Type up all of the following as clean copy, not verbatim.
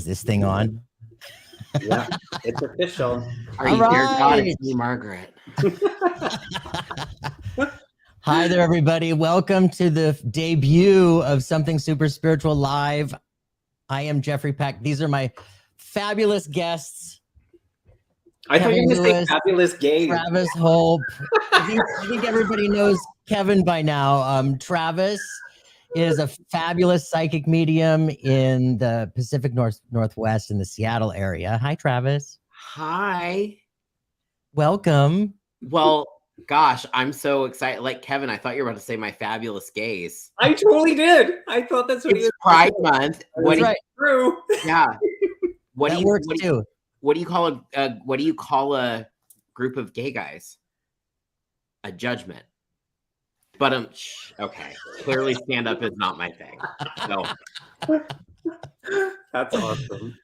Is this thing on? Yeah, it's official. Are you there, God? It's me, Margaret. Hi there, everybody. Welcome to the debut of Something Super Spiritual Live. I am Jeffrey Peck. These are my fabulous guests. I thought you were going to say fabulous gay. Travis Hope. I think everybody knows Kevin by now. Travis is a fabulous psychic medium in the Pacific Northwest in the Seattle area. Hi, Travis. Hi. Welcome. Well, gosh, I'm so excited. Like Kevin, I thought you were about to say my fabulous gays. I totally did. I thought that's what it's Pride Month. That's right. True. Yeah. That works too. What do you call a group of gay guys? A judgment. But okay. Clearly, stand up is not my thing. So that's awesome.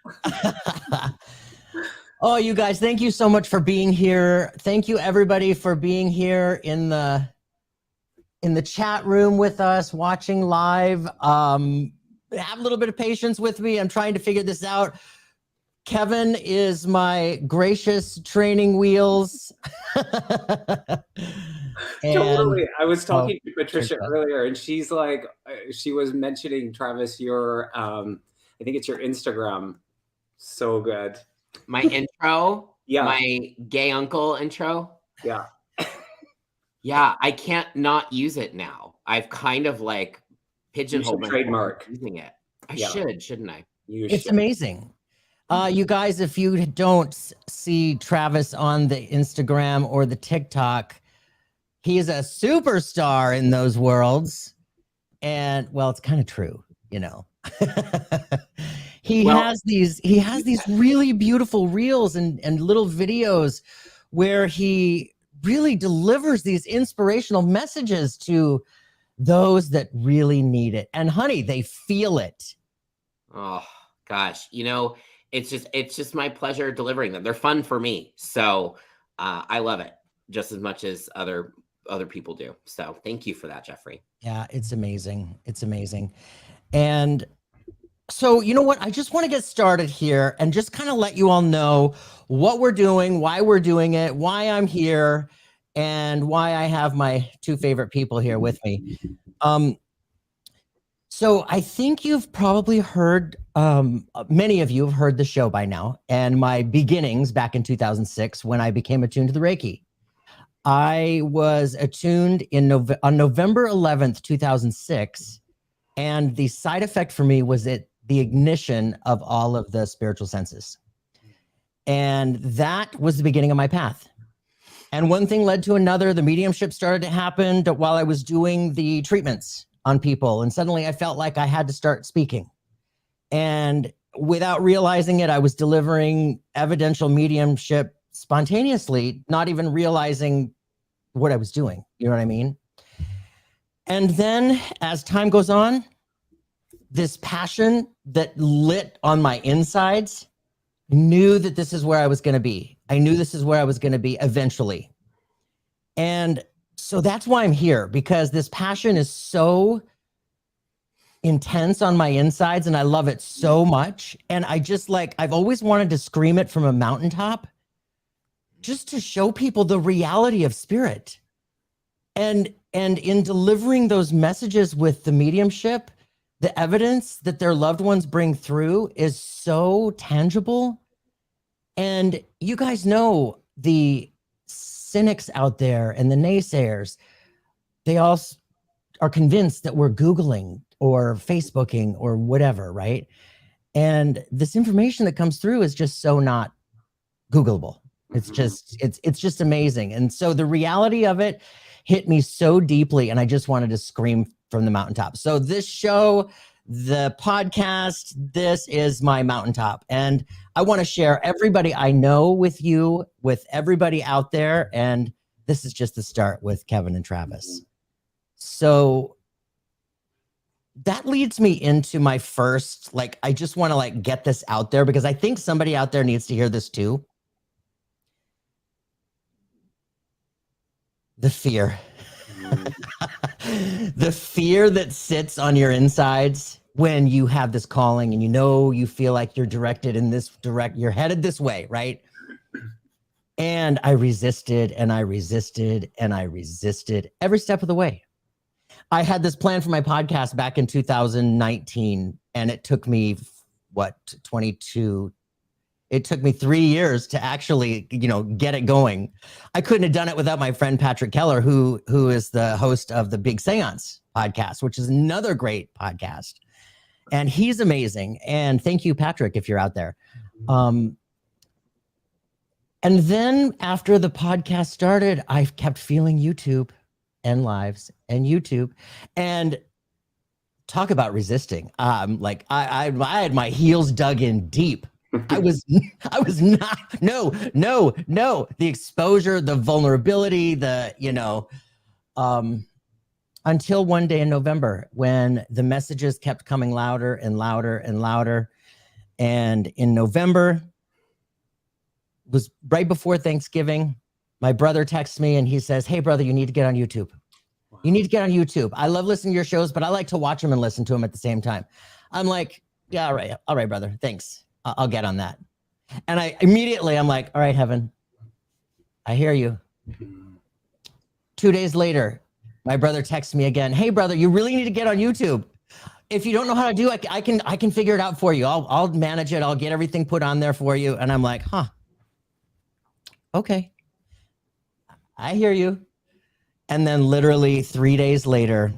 Oh, you guys, thank you so much for being here. Thank you, everybody, for being here in the chat room with us, watching live. Have a little bit of patience with me. I'm trying to figure this out. Kevin is my gracious training wheels. Totally. I was talking to Patricia earlier, and she's like, she was mentioning, Travis, your, I think it's your Instagram. So good. My intro, yeah. My gay uncle intro. Yeah. Yeah, I can't not use it now. I've kind of like pigeonholed my trademark using it. I should, shouldn't I? It's amazing. You guys, if you don't see Travis on the Instagram or the TikTok, he's a superstar in those worlds. And well, it's kind of true, you know. He has these really beautiful reels and little videos where he really delivers these inspirational messages to those that really need it. And honey, they feel it. Oh gosh, you know, it's just my pleasure delivering them. They're fun for me. So I love it just as much as other people do. So thank you for that, Jeffrey. Yeah, it's amazing. It's amazing. And so, you know what? I just want to get started here and just kind of let you all know what we're doing, why we're doing it, why I'm here, and why I have my two favorite people here with me. So I think you've probably heard, many of you have heard the show by now, and my beginnings back in 2006 when I became attuned to the Reiki. I was attuned on November 11th, 2006, and the side effect for me was the ignition of all of the spiritual senses. And that was the beginning of my path. And one thing led to another. The mediumship started to happen while I was doing the treatments on people. And suddenly I felt like I had to start speaking. And without realizing it, I was delivering evidential mediumship spontaneously, not even realizing what I was doing. You know what I mean? And then as time goes on, this passion that lit on my insides knew that this is where I was going to be. I knew this is where I was going to be eventually. And so that's why I'm here, because this passion is so intense on my insides and I love it so much. And I just I've always wanted to scream it from a mountaintop just to show people the reality of spirit. And in delivering those messages with the mediumship, the evidence that their loved ones bring through is so tangible. And you guys know the cynics out there and the naysayers, they all are convinced that we're Googling or Facebooking or whatever, right? And this information that comes through is just so not Googleable. It's just amazing. And so the reality of it hit me so deeply, and I just wanted to scream from the mountaintop. So this show, the podcast, this is my mountaintop. And I want to share everybody I know with you, with everybody out there. And this is just the start with Kevin and Travis. So that leads me into my first, I just want to get this out there because I think somebody out there needs to hear this too. The fear. The fear that sits on your insides when you have this calling and you feel like you're directed in this you're headed this way, right? And I resisted and I resisted and I resisted every step of the way. I had this plan for my podcast back in 2019, and it took me, it took me 3 years to actually, get it going. I couldn't have done it without my friend Patrick Keller, who is the host of the Big Seance podcast, which is another great podcast. And he's amazing. And thank you, Patrick, if you're out there. And then after the podcast started, I kept feeling YouTube and lives and YouTube, and talk about resisting. Like I had my heels dug in deep. I was not, no, the exposure, the vulnerability, until one day in November when the messages kept coming louder and louder and louder. And in November, was right before Thanksgiving, my brother texts me and he says, "Hey brother, you need to get on YouTube. You need to get on YouTube. I love listening to your shows, but I like to watch them and listen to them at the same time." I'm like, "Yeah, all right, brother. Thanks. I'll get on that." And I'm like, "All right, heaven, I hear you." 2 days later, my brother texts me again. "Hey brother, you really need to get on YouTube. If you don't know how to do it, I can figure it out for you. I'll manage it. I'll get everything put on there for you." And I'm like, okay, I hear you. And then literally 3 days later,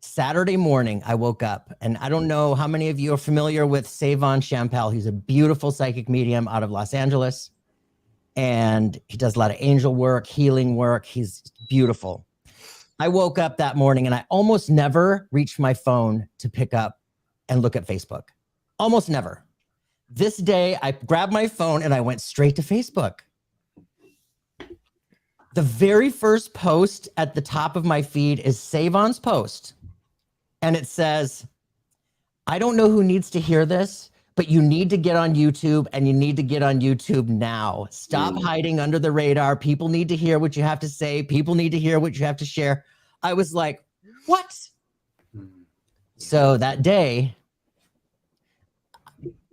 Saturday morning, I woke up, and I don't know how many of you are familiar with Savon Champel. He's a beautiful psychic medium out of Los Angeles, and he does a lot of angel work, healing work. He's beautiful. I woke up that morning and I almost never reached my phone to pick up and look at Facebook. Almost never. This day, I grabbed my phone and I went straight to Facebook. The very first post at the top of my feed is Savon's post. And it says, "I don't know who needs to hear this, but you need to get on YouTube, and you need to get on YouTube now. Stop hiding under the radar. People need to hear what you have to say. People need to hear what you have to share." I was like, what? So that day,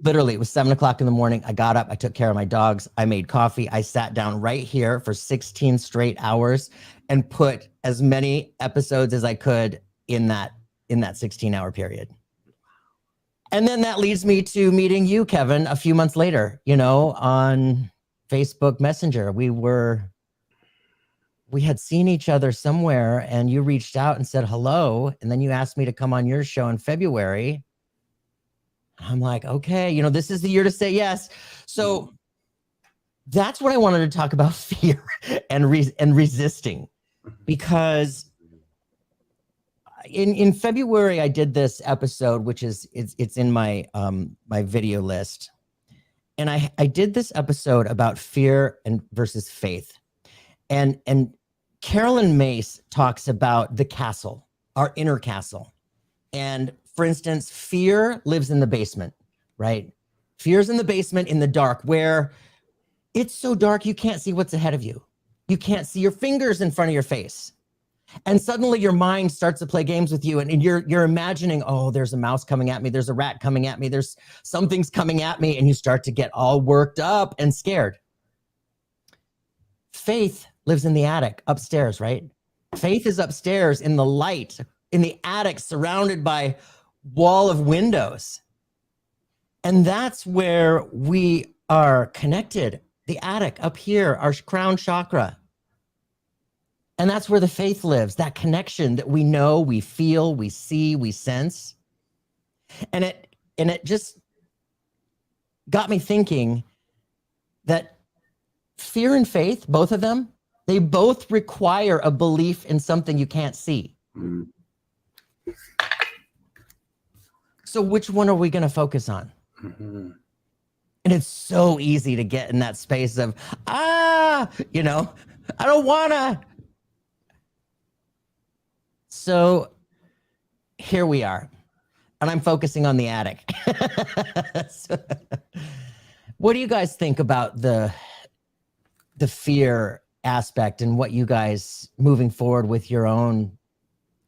literally, it was 7:00 in the morning. I got up, I took care of my dogs, I made coffee, I sat down right here for 16 straight hours and put as many episodes as I could in that 16-hour period. And then that leads me to meeting you, Kevin, a few months later, on Facebook Messenger. We had seen each other somewhere, and you reached out and said hello, and then you asked me to come on your show in February. I'm like, okay, this is the year to say yes. So that's what I wanted to talk about, fear and resisting, because in February, I did this episode, which it's in my my video list. And I did this episode about fear versus faith. And Carolyn Mace talks about the castle, our inner castle. And for instance, fear lives in the basement, right? Fear's in the basement in the dark, where it's so dark you can't see what's ahead of you. You can't see your fingers in front of your face. And suddenly your mind starts to play games with you, and you're imagining, oh, there's a mouse coming at me, there's a rat coming at me, there's something's coming at me, and you start to get all worked up and scared. Faith lives in the attic upstairs, right? Faith is upstairs in the light, in the attic, surrounded by wall of windows. And that's where we are connected, the attic up here, our crown chakra. And that's where the faith lives, that connection that we know, we feel, we see, we sense. And it just got me thinking that fear and faith, both of them, they both require a belief in something you can't see. So which one are we going to focus on? And it's so easy to get in that space of, I don't want to. So here we are, and I'm focusing on the attic. So, what do you guys think about the fear aspect and what you guys moving forward with your own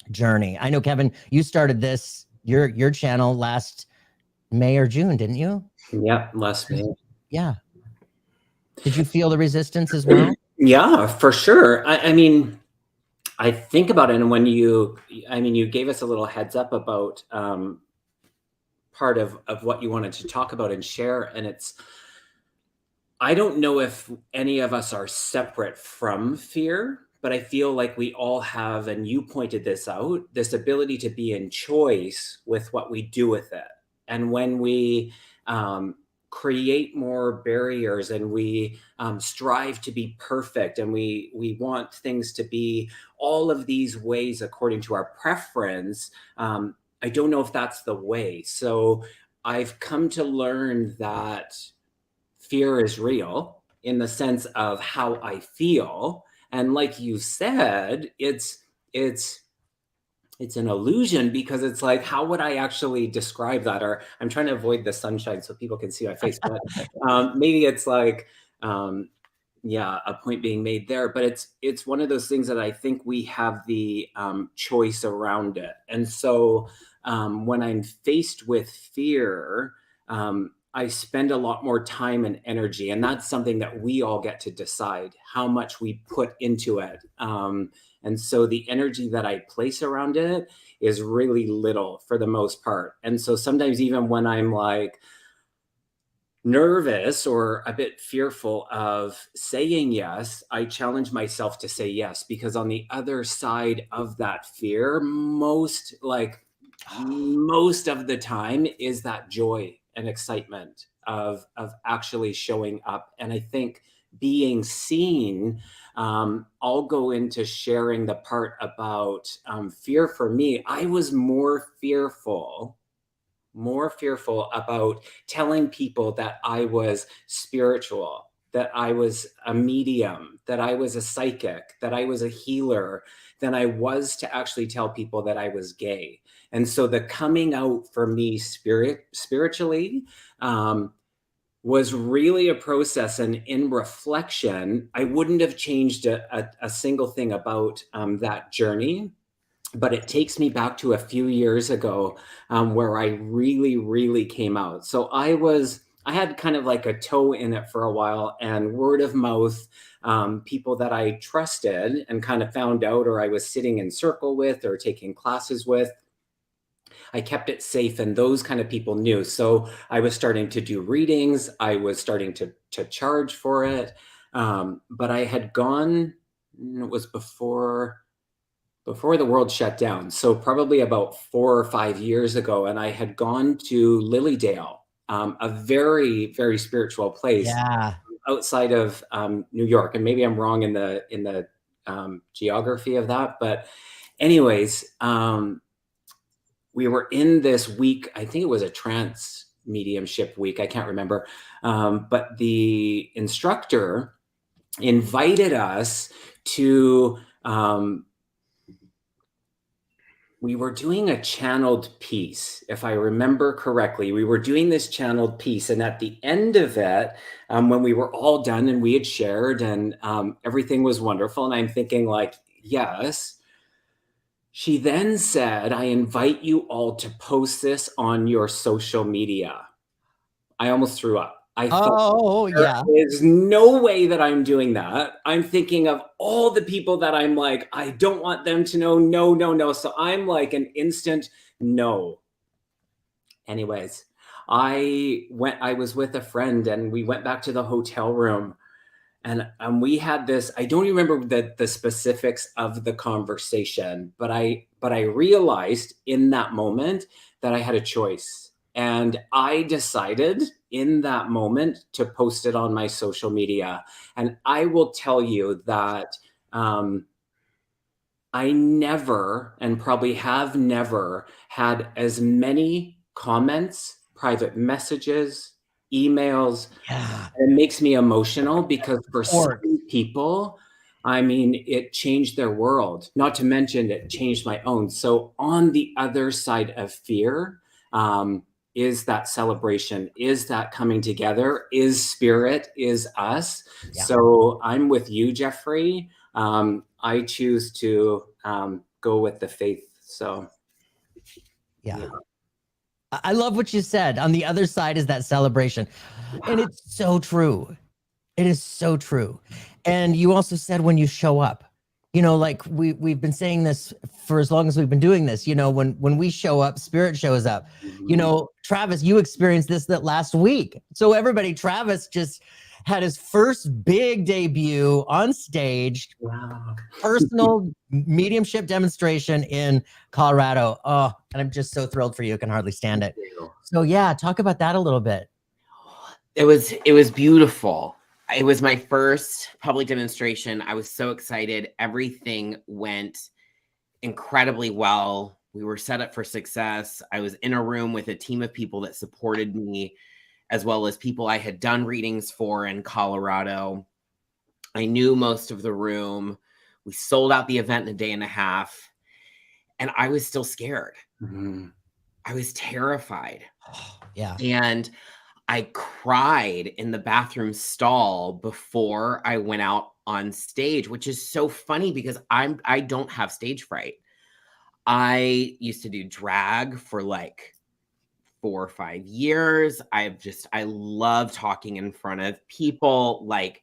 journey? I know, Kevin, you started this your channel last May or June, didn't you? Yep, last May. Yeah. Did you feel the resistance as well? Yeah, for sure. I mean, I think about it, and when you gave us a little heads up about part of what you wanted to talk about and share, and I don't know if any of us are separate from fear, but I feel like we all have, and you pointed this out, this ability to be in choice with what we do with it. And when we create more barriers and we strive to be perfect and we want things to be all of these ways according to our preference, I don't know if that's the way. So I've come to learn that fear is real in the sense of how I feel. And like you said, it's an illusion, because it's like, how would I actually describe that? Or I'm trying to avoid the sunshine so people can see my face, but maybe it's like, yeah, a point being made there, but it's one of those things that I think we have the choice around it. And so when I'm faced with fear, I spend a lot more time and energy, and that's something that we all get to decide how much we put into it. And so the energy that I place around it is really little for the most part. And so sometimes even when I'm like nervous or a bit fearful of saying yes, I challenge myself to say yes, because on the other side of that fear, most of the time is that joy and excitement of actually showing up. And I think being seen, I'll go into sharing the part about fear. For me, I was more fearful about telling people that I was spiritual, that I was a medium, that I was a psychic, that I was a healer, than I was to actually tell people that I was gay. And so the coming out for me spiritually was really a process. And in reflection, I wouldn't have changed a single thing about that journey. But it takes me back to a few years ago where I really, really came out. So I had kind of like a toe in it for a while, and word of mouth, people that I trusted and kind of found out, or I was sitting in circle with or taking classes with, I kept it safe, and those kind of people knew. So I was starting to do readings. I was starting to charge for it. But I had gone, it was before the world shut down. So probably about 4 or 5 years ago. And I had gone to Lilydale, a very, very spiritual place outside of New York. And maybe I'm wrong in the geography of that. But anyways, we were in this week, I think it was a trance mediumship week, I can't remember. But the instructor invited us to, we were doing a channeled piece, if I remember correctly. We were doing this channeled piece, and at the end of it, when we were all done and we had shared and everything was wonderful, and I'm thinking like, yes. She then said, I invite you all to post this on your social media. I almost threw up. I thought, yeah. there's no way that I'm doing that. I'm thinking of all the people that I'm like, I don't want them to know. No, no, no. So I'm like an instant no. Anyways, I was with a friend, and we went back to the hotel room, and we had this, I don't remember the specifics of the conversation, but I realized in that moment that I had a choice. And I decided in that moment to post it on my social media. And I will tell you that I never, and probably have never, had as many comments, private messages, emails. Yeah. It makes me emotional, because for some people, I mean, it changed their world, not to mention it changed my own. So on the other side of fear, is that celebration, is that coming together, is spirit, is us. Yeah. So I'm with you, Jeffrey. I choose to go with the faith. So yeah. I love what you said. On the other side is that celebration. And it's so true. It is so true. And you also said when you show up, like we've been saying this for as long as we've been doing this, when we show up, spirit shows up. Travis, you experienced that last week. So everybody, Travis just had his first big debut on stage. Wow. Personal mediumship demonstration in Colorado. Oh, and I'm just so thrilled for you. I can hardly stand it. So yeah, talk about that a little bit. It was beautiful. It was my first public demonstration. I was so excited. Everything went incredibly well. We were set up for success. I was in a room with a team of people that supported me, as well as people I had done readings for in Colorado. I knew most of the room. We sold out the event in a day and a half, and I was still scared. I was terrified. Yeah. And I cried in the bathroom stall before I went out on stage, which is so funny because I don't have stage fright. I used to do drag for like 4 or 5 years. I love talking in front of people. Like,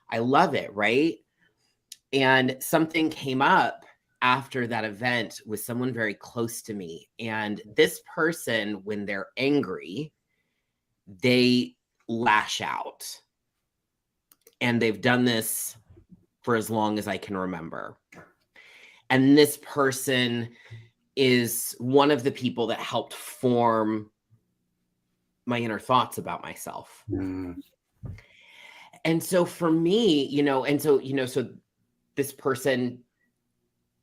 I love it, right? And something came up after that event with someone very close to me. And this person, when they're angry, they lash out. And they've done this for as long as I can remember. And this person is one of the people that helped form my inner thoughts about myself. And so for me, so this person,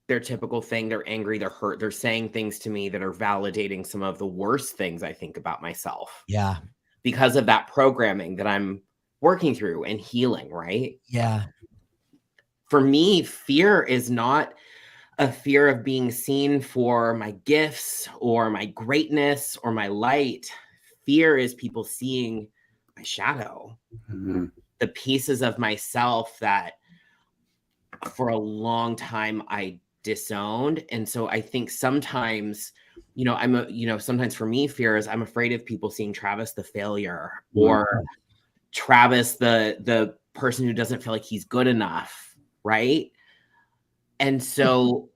their typical thing, they're angry, they're hurt, they're saying things to me that are validating some of the worst things I think about myself. Yeah. Because of that programming that I'm working through and healing, right? Yeah. For me, fear is not a fear of being seen for my gifts or my greatness or my light. Fear is people seeing my shadow, the pieces of myself that for a long time I disowned. And so I think sometimes, sometimes for me, fear is I'm afraid of people seeing Travis the failure or Travis the person who doesn't feel like he's good enough, right? And so,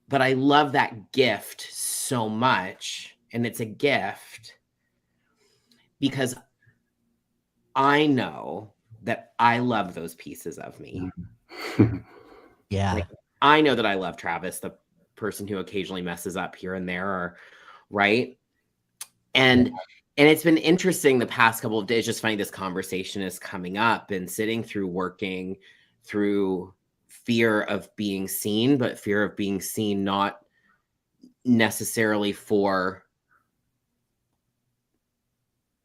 but I love that gift so much, and it's a gift because I know that I love those pieces of me. Yeah. Like, I know that I love Travis, the person who occasionally messes up here and there, right? And it's been interesting the past couple of days, just finding this conversation is coming up and sitting through working through fear of being seen, but fear of being seen not necessarily for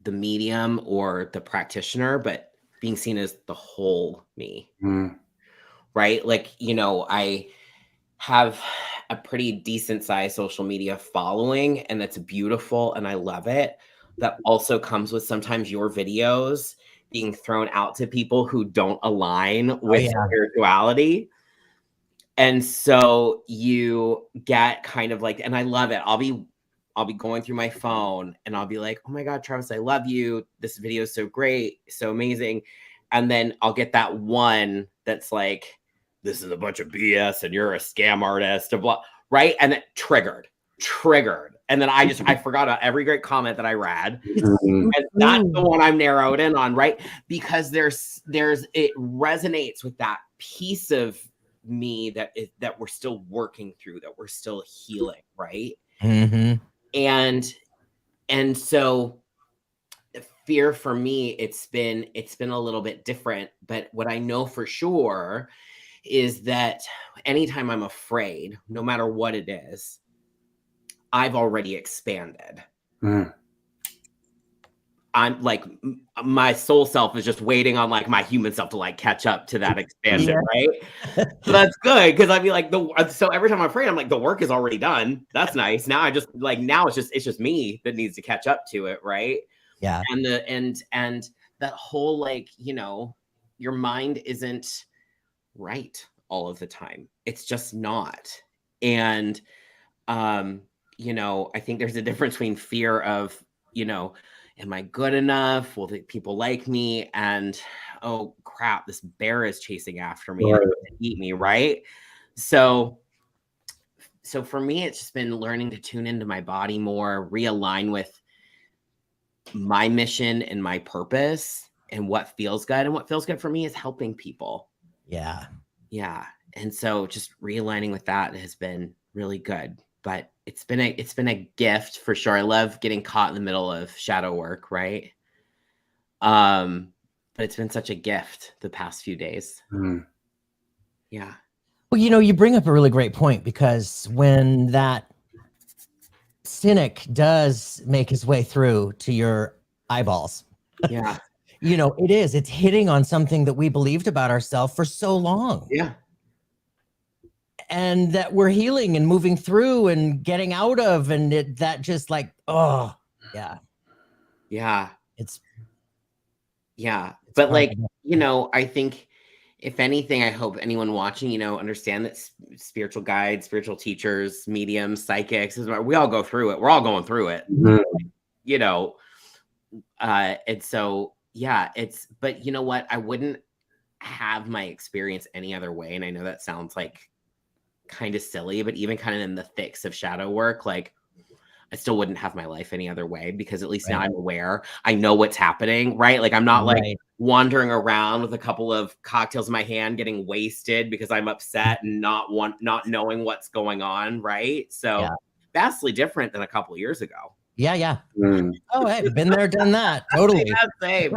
the medium or the practitioner, but being seen as the whole me. Right? Like, I have a pretty decent sized social media following, and that's beautiful and I love it. That also comes with sometimes your videos being thrown out to people who don't align with spirituality. And so you get kind of like, and I love it. I'll be going through my phone and I'll be like, oh my God, Travis, I love you. This video is so great, so amazing. And then I'll get that one that's like, this is a bunch of BS and you're a scam artist, blah, right? And it triggered. And then I forgot about every great comment that I read. And that's the one I'm narrowed in on, right? Because it resonates with that piece of me that we're still working through, that we're still healing, right? And so fear for me, it's been a little bit different, but what I know for sure is that anytime I'm afraid, no matter what it is, I've already expanded. I'm like, my soul self is just waiting on like my human self to like catch up to that expansion, right? So that's good, because I'd be like, so every time I'm afraid, I'm like, the work is already done. That's nice. Now it's just me that needs to catch up to it, right? Yeah. And that whole like, your mind isn't right all of the time. It's just not. And you know, I think there's a difference between fear of, you know, am I good enough? Will the people like me? And oh crap, this bear is chasing after me and Right. it's gonna eat me, right? So for me, it's just been learning to tune into my body more, realign with my mission and my purpose and what feels good. And what feels good for me is helping people. Yeah. Yeah. And so just realigning with that has been really good. But it's been a gift for sure. I love getting caught in the middle of shadow work, right? But it's been such a gift the past few days. Mm. Yeah. Well, you know, you bring up a really great point, because when that cynic does make his way through to your eyeballs, Yeah. you know, it's hitting on something that we believed about ourselves for so long. Yeah. And that we're healing and moving through and getting out of, and that just like, oh yeah. Yeah. It's But hard like, to get. you know, I think if anything, I hope anyone watching, you know, understand that spiritual guides, spiritual teachers, mediums, psychics, we all go through it. We're all going through it, you know? And so, yeah, but you know what? I wouldn't have my experience any other way. And I know that sounds like kind of silly, but even kind of in the thicks of shadow work, like I still wouldn't have my life any other way, because at least now I'm aware. I know what's happening, right? Like I'm not like wandering around with a couple of cocktails in my hand, getting wasted because I'm upset and not knowing what's going on, right? So vastly different than a couple of years ago. Yeah. Oh, hey, been there, done that. Totally. Same.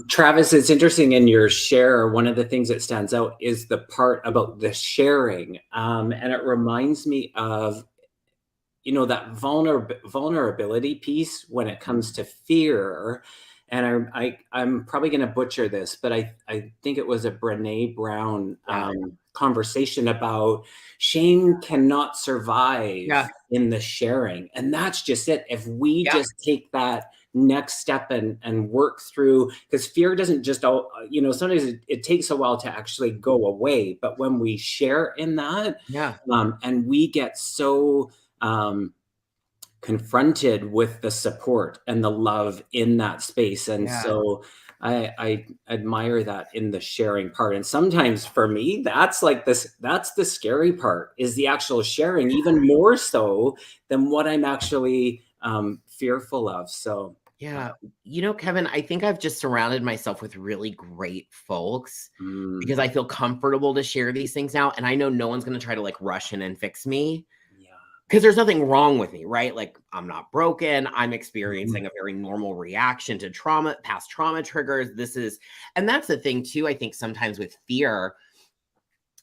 Travis, it's interesting in your share. One of the things that stands out is the part about the sharing. And it reminds me of, you know, that vulnerability piece when it comes to fear. And I'm probably going to butcher this, but I think it was a Brene Brown conversation about shame cannot survive in the sharing. And that's just it. If we just take that next step and work through, because fear doesn't just, you know, sometimes it takes a while to actually go away. But when we share in that, and we get so confronted with the support and the love in that space. And so I admire that in the sharing part. And sometimes for me, that's the scary part, is the actual sharing, even more so than what I'm actually fearful of. So yeah, you know, Kevin, I think I've just surrounded myself with really great folks because I feel comfortable to share these things now. And I know no one's going to try to like rush in and fix me. Because there's nothing wrong with me, right? Like I'm not broken. I'm experiencing a very normal reaction to trauma, past trauma triggers. And that's the thing too. I think sometimes with fear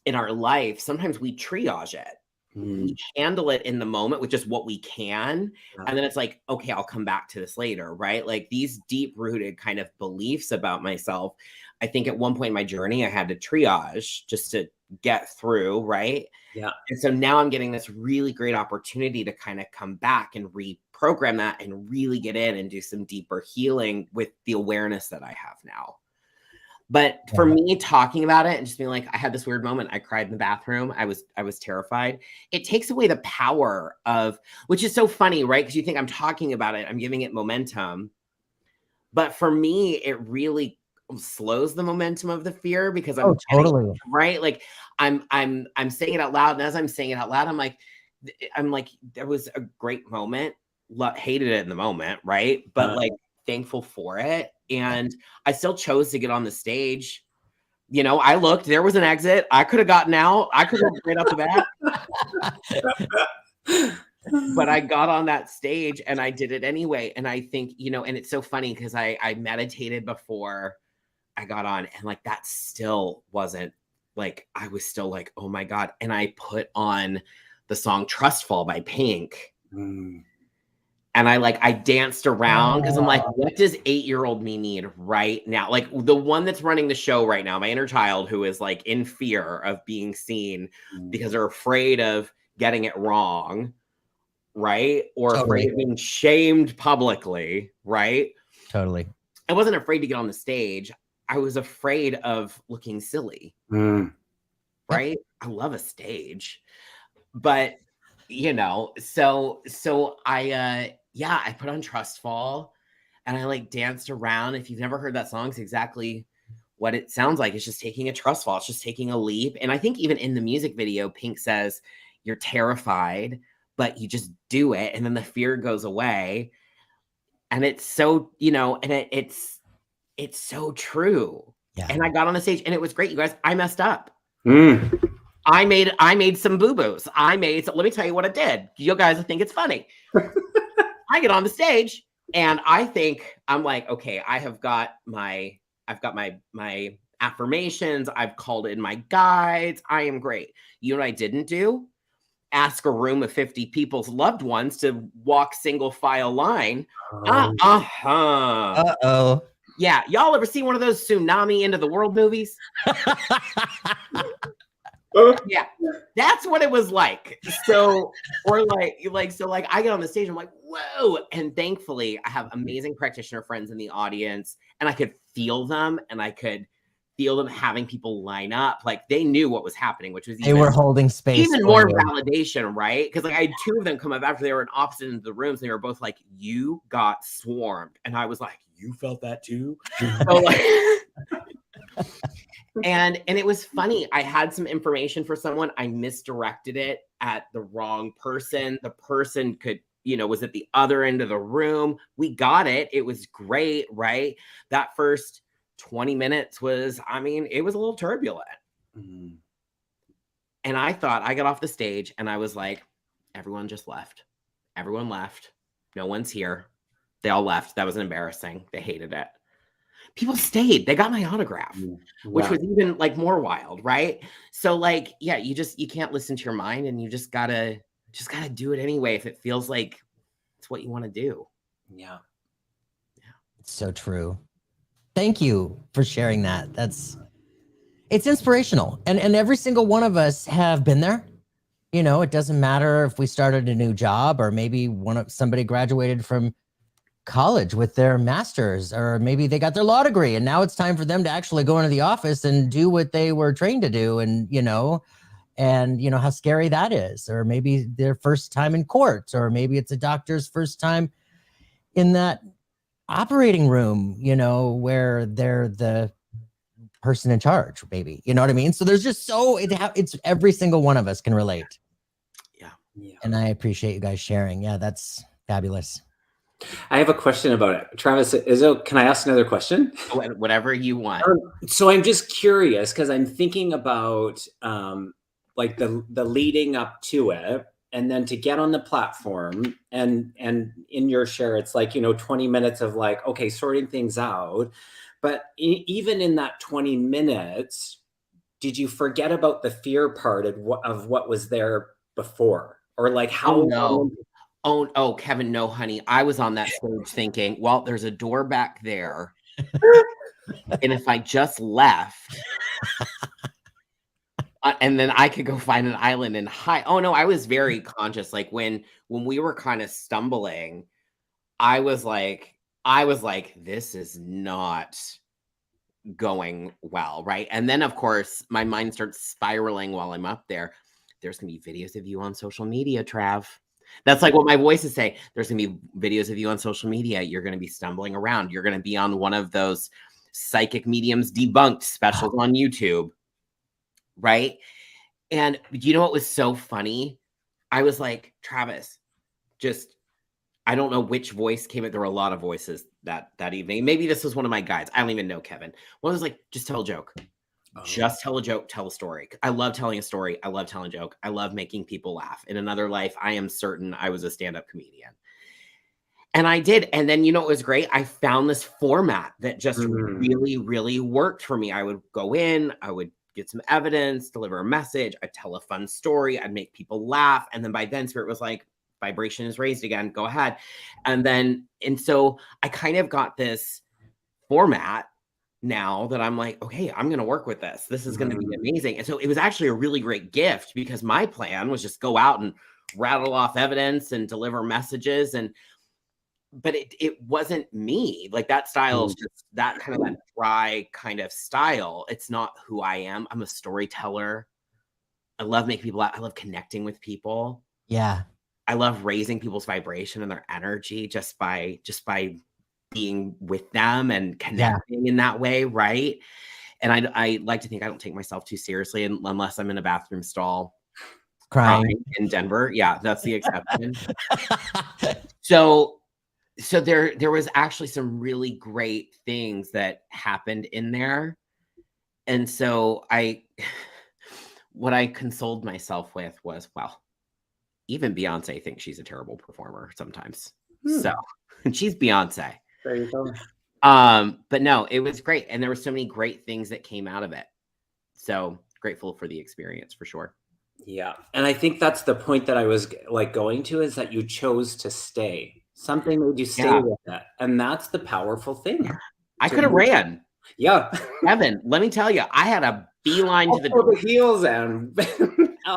in our life, sometimes we triage it. We handle it in the moment with just what we can. And then it's like, okay, I'll come back to this later, right? Like these deep rooted kind of beliefs about myself. I think at one point in my journey, I had to triage just to get through, right? Yeah. And so now I'm getting this really great opportunity to kind of come back and reprogram that and really get in and do some deeper healing with the awareness that I have now. But for me, talking about it and just being like, I had this weird moment. I cried in the bathroom. I was terrified. It takes away the power of, which is so funny, right? Because you think I'm talking about it, I'm giving it momentum. But for me, it really slows the momentum of the fear, because I'm totally right. Like I'm saying it out loud. And as I'm saying it out loud, I'm like, there was a great moment, hated it in the moment. Right. But like thankful for it. And I still chose to get on the stage. You know, I looked, there was an exit. I could have gotten out. I could have right up the back. But I got on that stage and I did it anyway. And I think, you know, and it's so funny because I meditated before I got on, and like that still wasn't like, I was still like, oh my God. And I put on the song Trust Fall by Pink. And I danced around because I'm like, what does 8-year-old me need right now? Like the one that's running the show right now, my inner child, who is like in fear of being seen because they're afraid of getting it wrong, right? Or afraid of being shamed publicly, right? Totally. I wasn't afraid to get on the stage. I was afraid of looking silly, right? I love a stage, but you know, so I yeah, I put on Trust Fall and I like danced around. If you've never heard that song, it's exactly what it sounds like. It's just taking a trust fall. It's just taking a leap. And I think even in the music video, Pink says you're terrified, but you just do it. And then the fear goes away. And it's so, you know, and it's so true. Yeah. And I got on the stage and it was great. You guys, I messed up. Mm. I made some boo-boos. Let me tell you what I did. You guys think it's funny. I get on the stage and I'm like, okay, I've got my affirmations. I've called in my guides. I am great. You know what I didn't do? Ask a room of 50 people's loved ones to walk single file line. Uh-oh. Yeah. Y'all ever seen one of those tsunami into the world movies? Yeah, that's what it was like. So, or so I get on the stage, I'm like, whoa. And thankfully I have amazing practitioner friends in the audience and I could feel them and I could feel them having people line up. Like they knew what was happening, which was They were holding space. Even more validation, right? Because like I had two of them come up after they were in opposite ends of the rooms. And they were both like, you got swarmed. And I was like, you felt that too? So like, and it was funny. I had some information for someone. I misdirected it at the wrong person. The person was at the other end of the room. We got it. It was great, right? That first 20 minutes was, it was a little turbulent. Mm. And I got off the stage and I was like, everyone just left. Everyone left. No one's here. They all left. That was embarrassing. They hated it. People stayed. They got my autograph, which was even like more wild, right? So like, yeah, you can't listen to your mind and you just gotta do it anyway if it feels like it's what you want to do. Yeah. It's so true. Thank you for sharing that. It's inspirational. And every single one of us have been there. You know, it doesn't matter if we started a new job or maybe somebody graduated from college with their master's, or maybe they got their law degree and now it's time for them to actually go into the office and do what they were trained to do. And, how scary that is, or maybe their first time in court, or maybe it's a doctor's first time in that operating room, where they're the person in charge, maybe, you know what I mean? So there's just it's every single one of us can relate. Yeah. And I appreciate you guys sharing. Yeah, that's fabulous. I have a question about it. Travis, can I ask another question? Whatever you want. So I'm just curious because I'm thinking about like the leading up to it, and then to get on the platform and in your share, it's like, 20 minutes of like, okay, sorting things out. But even in that 20 minutes, did you forget about the fear part of what was there before? Or like how? Oh, Kevin, no, honey. I was on that stage thinking, well, there's a door back there. And if I just left, and then I could go find an island and hide. Oh, no, I was very conscious. Like when we were kind of stumbling, I was like, this is not going well, right? And then, of course, my mind starts spiraling while I'm up there. There's going to be videos of you on social media, Trav. That's like what my voices say. There's going to be videos of you on social media. You're going to be stumbling around. You're going to be on one of those psychic mediums debunked specials on YouTube. Right. And you know what was so funny? I was like, Travis, I don't know which voice came in. There were a lot of voices that evening. Maybe this was one of my guides. I don't even know, Kevin. One was like, just tell a joke. Just tell a joke, tell a story. I love telling a story. I love telling a joke. I love making people laugh. In another life, I am certain I was a stand-up comedian. And I did. And then, it was great. I found this format that just really, really worked for me. I would go in, I would get some evidence, deliver a message. I'd tell a fun story. I'd make people laugh. And then by then, Spirit was like, vibration is raised again. Go ahead. And so I kind of got this format now that I'm like, okay, I'm going to work with this. This is going to be amazing. And so it was actually a really great gift because my plan was just go out and rattle off evidence and deliver messages. But it wasn't me. Like that style is just that kind of that dry kind of style. It's not who I am. I'm a storyteller. I love making people laugh. I love connecting with people. Yeah. I love raising people's vibration and their energy just by being with them and connecting in that way, right? And I like to think I don't take myself too seriously unless I'm in a bathroom stall crying in Denver. Yeah, that's the exception. So there was actually some really great things that happened in there. And so what I consoled myself with was, well, even Beyonce thinks she's a terrible performer sometimes. So, and she's Beyonce. There you go. But no, it was great. And there were so many great things that came out of it. So grateful for the experience for sure. Yeah. And I think that's the point that I was like going to, is that you chose to stay. Something made you stay with that. And that's the powerful thing. I could have ran. Yeah. Evan, let me tell you, I had a beeline to the door. The heels and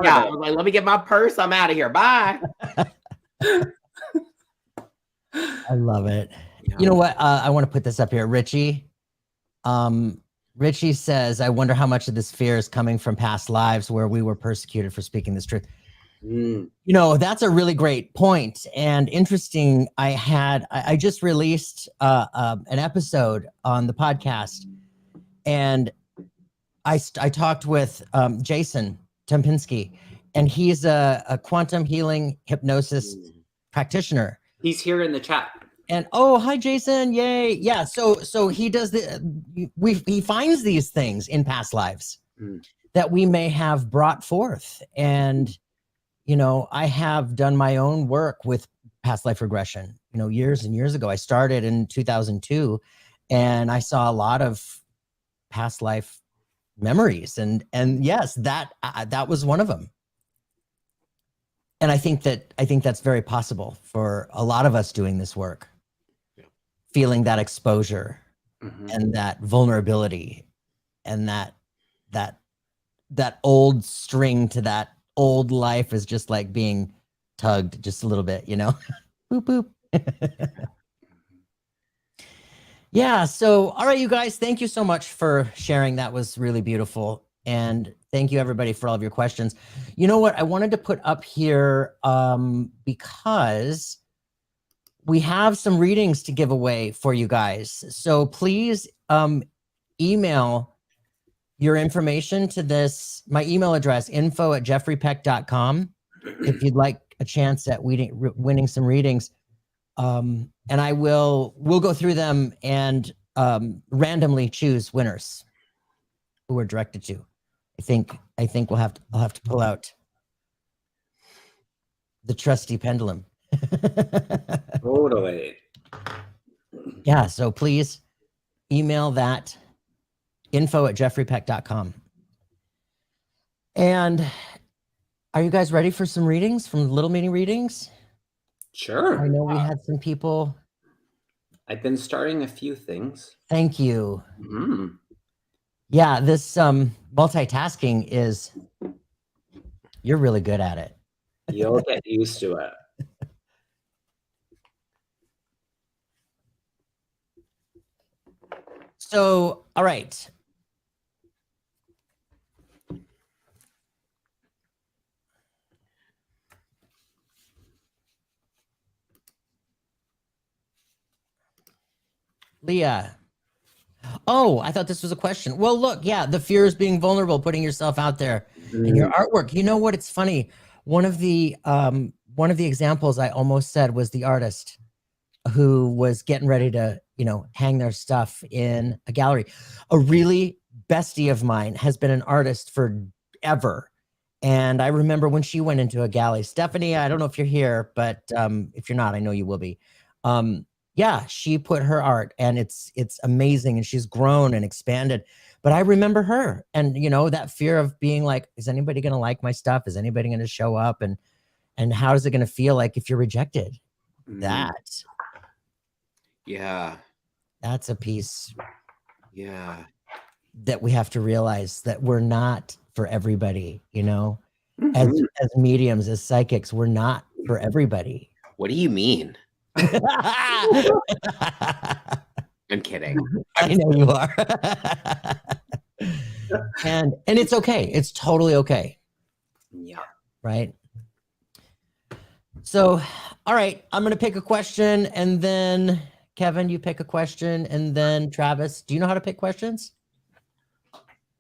yeah, I was like, let me get my purse. I'm out of here. Bye. I love it. Yeah. You know what? I want to put this up here. Richie. Richie says, I wonder how much of this fear is coming from past lives where we were persecuted for speaking this truth. You know, that's a really great point and interesting. I just released an episode on the podcast, and I talked with Jason Tempinski, and he's a quantum healing hypnosis practitioner. He's here in the chat. And oh, hi Jason, yay. Yeah, so he does he finds these things in past lives that we may have brought forth. And you know, I have done my own work with past life regression, you know, years and years ago. I started in 2002, and I saw a lot of past life memories, and yes, that was one of them. And I think that's very possible for a lot of us doing this work. Feeling that exposure and that vulnerability and that old string to that old life is just like being tugged just a little bit, you know. Boop boop. Yeah, so all right, you guys, thank you so much for sharing. That was really beautiful. And thank you everybody for all of your questions. You know what I wanted to put up here, because we have some readings to give away for you guys. So please email your information to my email address, info@jeffreypeck.com, if you'd like a chance at winning some readings. And we'll go through them and randomly choose winners who we're directed to. I think I'll have to pull out the trusty pendulum. Totally. Yeah, so please email that, info@jeffreypeck.com. And are you guys ready for some readings from Little Mini Readings? Sure. I know we had some people. I've been starting a few things. Thank you. Yeah, this multitasking is, you're really good at it. You'll get used to it. So, all right. Leah. Oh, I thought this was a question. Well, look, yeah, the fear is being vulnerable, putting yourself out there in your artwork. You know what? It's funny. One of the examples I almost said was the artist who was getting ready to, you know, hang their stuff in a gallery. A really bestie of mine has been an artist forever. And I remember when she went into a gallery, Stephanie, I don't know if you're here, but if you're not, I know you will be. Yeah, she put her art, and it's amazing, and she's grown and expanded. But I remember her, and you know, that fear of being like, is anybody going to like my stuff? Is anybody going to show up? And how is it going to feel like if you're rejected? Yeah, that's a piece. Yeah, that we have to realize that we're not for everybody. You know, as mediums, as psychics, we're not for everybody. What do you mean? I'm kidding. I know you are. and it's okay. It's totally okay. Yeah. Right. So, all right, I'm going to pick a question, and then Kevin, you pick a question, and then Travis, do you know how to pick questions?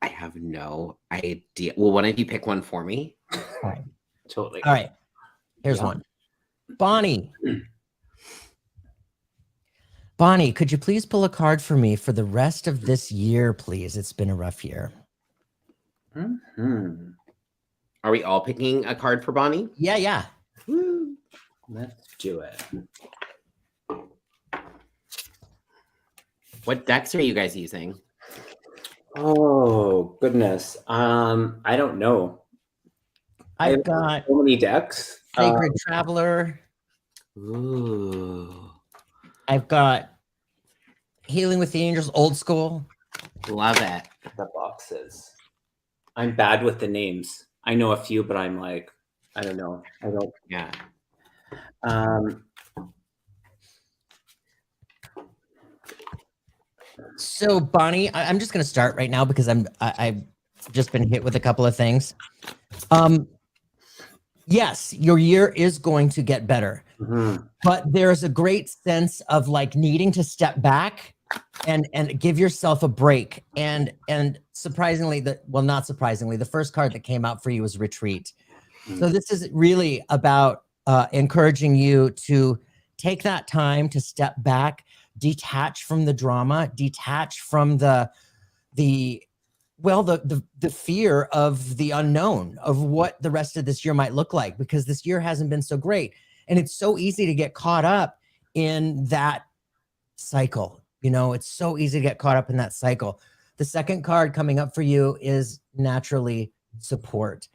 I have no idea. Well, why don't you pick one for me? All right. Totally. All right. Here's one. Bonnie. Bonnie, could you please pull a card for me for the rest of this year, please? It's been a rough year. Mm-hmm. Are we all picking a card for Bonnie? Yeah. Woo. Let's do it. What decks are you guys using? Oh, goodness. I don't know. I've got so many decks. Sacred Traveler. Ooh. I've got Healing with the Angels, old school. Love it. The boxes. I'm bad with the names. I know a few, but I'm like, I don't know. I don't. Yeah. So Bonnie, I'm just going to start right now because I've just been hit with a couple of things. Yes, your year is going to get better, but there's a great sense of like needing to step back and give yourself a break. And surprisingly, not surprisingly, the first card that came out for you was Retreat. So this is really about encouraging you to take that time to step back, detach from the drama, detach from the fear of the unknown, of what the rest of this year might look like, because this year hasn't been so great. And it's so easy to get caught up in that cycle. You know, it's so easy to get caught up in that cycle. The second card coming up for you is naturally support.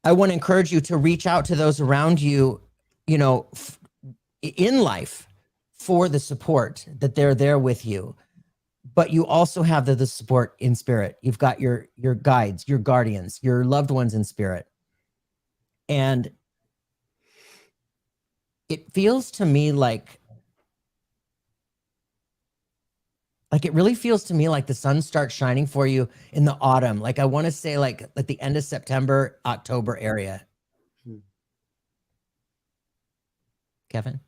I want to encourage you to reach out to those around you, you know, in life for the support, that they're there with you. But you also have the support in spirit. You've got your guides, your guardians, your loved ones in spirit. And it feels to me like it really feels to me like the sun starts shining for you in the autumn. Like I want to say like at the end of September, October area. Kevin?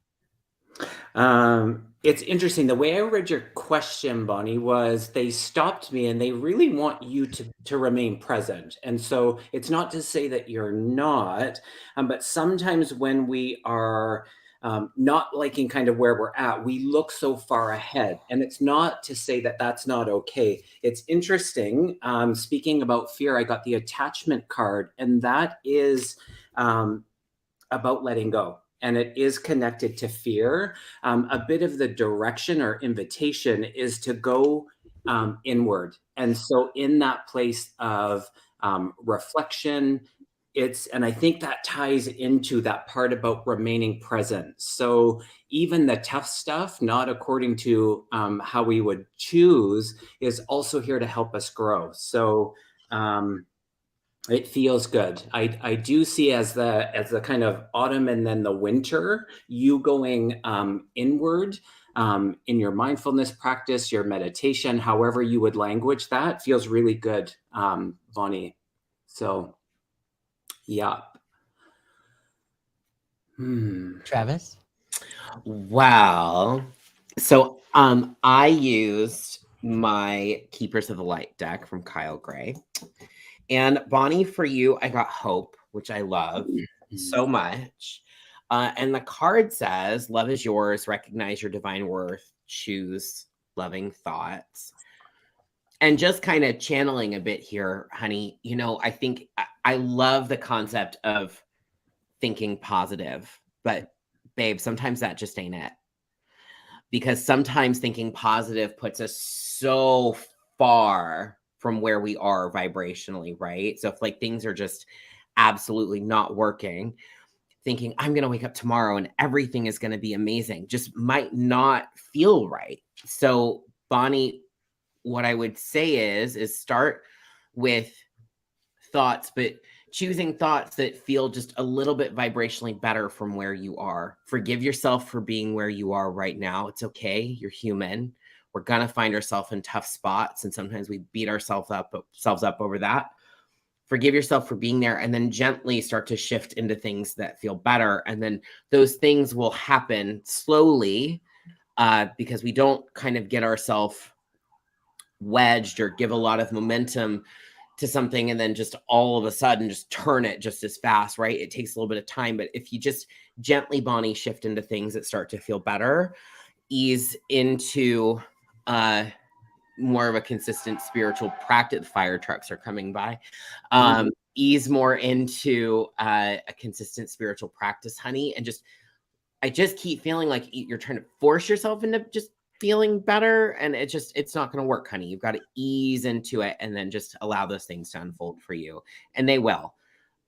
It's interesting. The way I read your question, Bonnie, was they stopped me and they really want you to remain present. And so it's not to say that you're not, but sometimes when we are not liking kind of where we're at, we look so far ahead. And it's not to say that that's not okay. It's interesting. Speaking about fear, I got the attachment card, and that is about letting go. And it is connected to fear. A bit of the direction or invitation is to go inward. And so in that place of reflection, and I think that ties into that part about remaining present. So even the tough stuff, not according to how we would choose, is also here to help us grow. So it feels good. I do see as the kind of autumn and then the winter, you going inward in your mindfulness practice, your meditation, however you would language that, feels really good, Bonnie. So, yeah. Travis? Wow. So I used my Keepers of the Light deck from Kyle Gray. And Bonnie, for you, I got Hope, which I love so much. And the card says, love is yours, recognize your divine worth, choose loving thoughts. And just kind of channeling a bit here, honey, you know, I think I love the concept of thinking positive, but babe, sometimes that just ain't it. Because sometimes thinking positive puts us so far from where we are vibrationally, right? So if like things are just absolutely not working, thinking I'm going to wake up tomorrow and everything is going to be amazing just might not feel right. So Bonnie, what I would say is start with thoughts, but choosing thoughts that feel just a little bit vibrationally better from where you are. Forgive yourself for being where you are right now. It's okay. You're human. We're going to find ourselves in tough spots. And sometimes we beat ourselves up over that. forgive yourself for being there, and then gently start to shift into things that feel better. And then those things will happen slowly, because we don't kind of get ourselves wedged or give a lot of momentum to something and then just all of a sudden just turn it just as fast, right? It takes a little bit of time, but if you just gently, Bonnie, shift into things that start to feel better, ease into more of a consistent spiritual practice. Fire trucks are coming by. Ease more into a consistent spiritual practice, honey. And I just keep feeling like you're trying to force yourself into just feeling better. And it's not going to work, honey. You've got to ease into it and then just allow those things to unfold for you. And they will.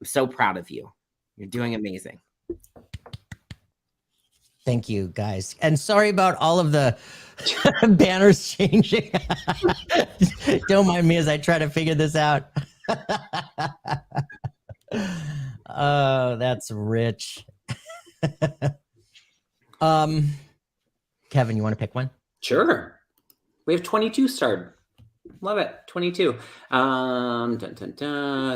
I'm so proud of you. You're doing amazing. Thank you, guys. And sorry about all of the banners changing. Don't mind me as I try to figure this out. Oh, that's rich. Kevin, you want to pick one? Sure. We have 22 starred. Love it. 22.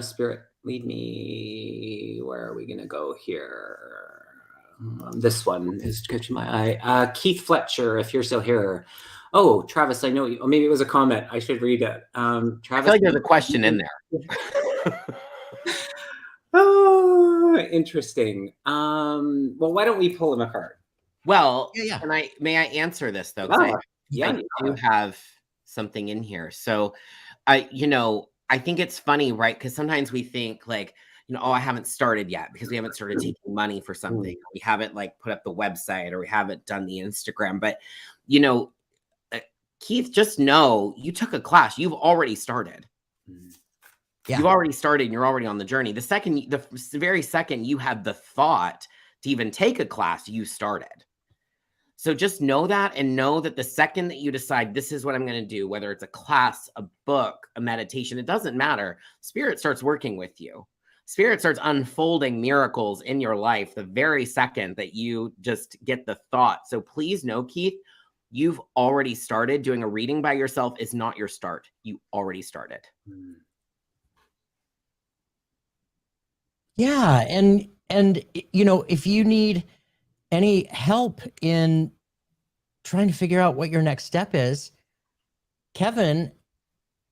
Spirit, lead me. Where are we going to go here? This one is catching my eye. Keith Fletcher, if you're still here. Oh, Travis, I know you. Oh, maybe it was a comment. I should read it. Travis, I feel like there's a question in there. Oh, interesting. Well, why don't we pull them apart? Well, Yeah. May I answer this though? I do have something in here. So I think it's funny, right? Because sometimes we think like, oh, I haven't started yet because we haven't started taking money for something. We haven't like put up the website or we haven't done the Instagram. But, Keith, just know you took a class. You've already started. Yeah. You've already started and you're already on the journey. The very second you had the thought to even take a class, you started. So just know that, and know that the second that you decide this is what I'm going to do, whether it's a class, a book, a meditation, it doesn't matter. Spirit starts working with you. Spirit starts unfolding miracles in your life the very second that you just get the thought. So please know, Keith, you've already started. Doing a reading by yourself is not your start. You already started. Yeah. And if you need any help in trying to figure out what your next step is, Kevin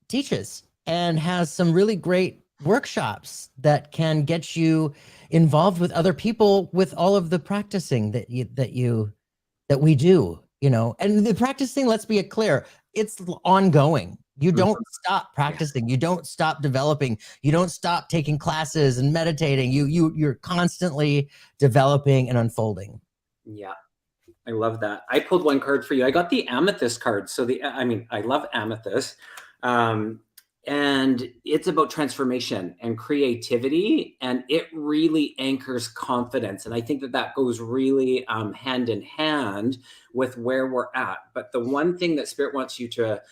teaches and has some really great workshops that can get you involved with other people with all of the practicing that we do, and the practicing, let's be clear, it's ongoing. You don't stop practicing. You don't stop developing. You don't stop taking classes and meditating. You're constantly developing developing. Yeah. I love that. I pulled one card for you. I got the amethyst card. So I love amethyst. And it's about transformation and creativity, and it really anchors confidence. And I think that goes really hand in hand with where we're at. But the one thing that Spirit wants you to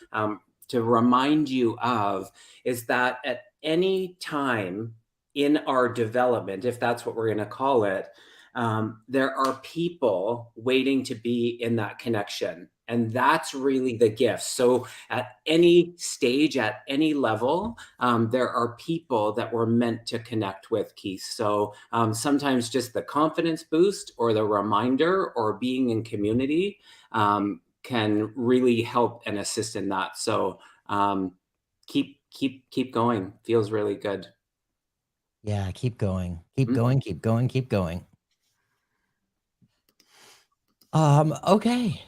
remind you of is that at any time in our development, if that's what we're going to call it, there are people waiting to be in that connection. And that's really the gift. So at any stage, at any level, there are people that we're meant to connect with, Keith. So sometimes just the confidence boost or the reminder or being in community can really help and assist in that. So keep going. Feels really good. Yeah, keep going. Keep going, keep going, keep going. Okay.